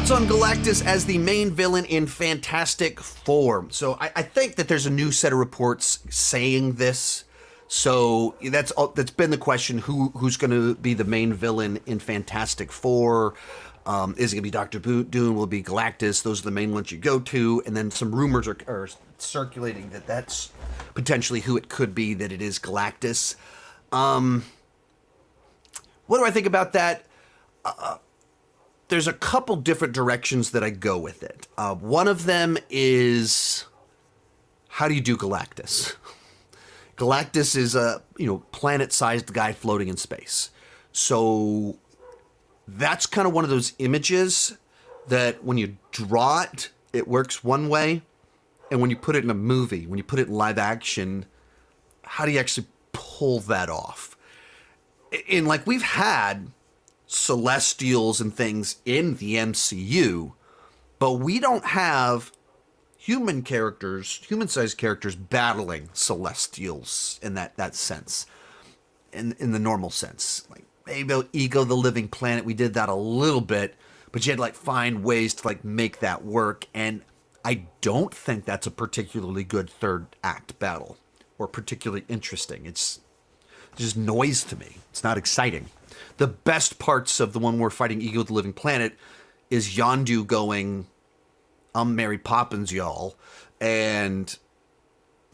Thoughts on Galactus as the main villain in Fantastic Four. So I think that there's a new set of reports saying this. So that's been the question, who's going to be the main villain in Fantastic Four? Is it going to be Dr. Doom? Will it be Galactus? Those are the main ones you go to. And then some rumors are circulating that that's potentially who it could be, that it is Galactus. What do I think about that? There's a couple different directions that I go with it. One of them is, how do you do Galactus? Galactus is a planet-sized guy floating in space. So that's kind of one of those images that when you draw it, it works one way. And when you put it in a movie, when you put it in live action, how do you actually pull that off? And like, we've had Celestials and things in the MCU, but we don't have human-sized characters battling Celestials in that sense, in the normal sense. Like maybe Ego the Living Planet, we did that a little bit, but you had to like find ways to like make that work, and I don't think that's a particularly good third act battle or particularly interesting. It's just noise to me. It's not exciting. The best parts of the one we're fighting Ego the Living Planet is Yondu going, I'm Mary Poppins, y'all, and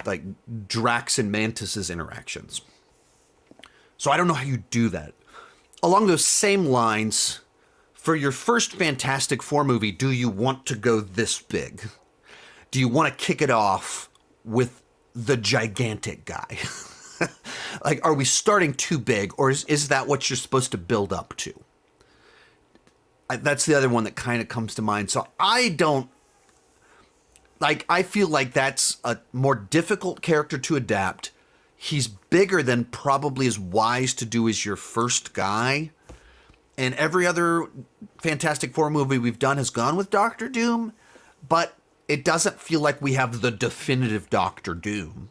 like Drax and Mantis's interactions. So I don't know how you do that. Along those same lines, for your first Fantastic Four movie, do you want to go this big? Do you want to kick it off with the gigantic guy? Like, are we starting too big, or is that what you're supposed to build up to? That's the other one that kind of comes to mind. So I feel like that's a more difficult character to adapt. He's bigger than probably is wise to do as your first guy. And every other Fantastic Four movie we've done has gone with Doctor Doom, but it doesn't feel like we have the definitive Doctor Doom.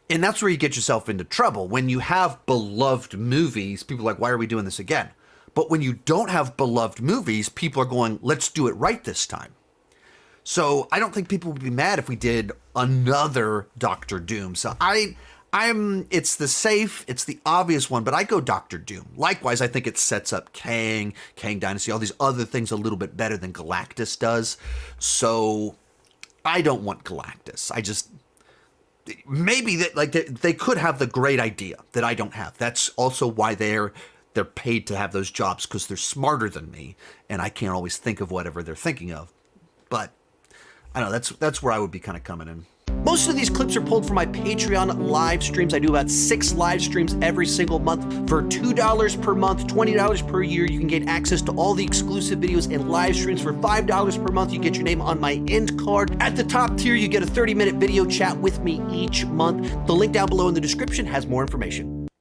And that's where you get yourself into trouble. When you have beloved movies, people are like, why are we doing this again? But when you don't have beloved movies, people are going, let's do it right this time. So I don't think people would be mad if we did another Doctor Doom. So it's the obvious one, but I go Doctor Doom. Likewise, I think it sets up Kang Dynasty, all these other things a little bit better than Galactus does. So I don't want Galactus. Maybe that, like, they could have the great idea that I don't have. That's also why they're paid to have those jobs, because they're smarter than me, and I can't always think of whatever they're thinking of. But I don't know, that's where I would be kind of coming in. Most of these clips are pulled from my Patreon live streams. I do about 6 live streams every single month. For $2 per month, $20 per year, you can get access to all the exclusive videos and live streams. For $5 per month, you get your name on my end card. At the top tier, you get a 30-minute video chat with me each month. The link down below in the description has more information.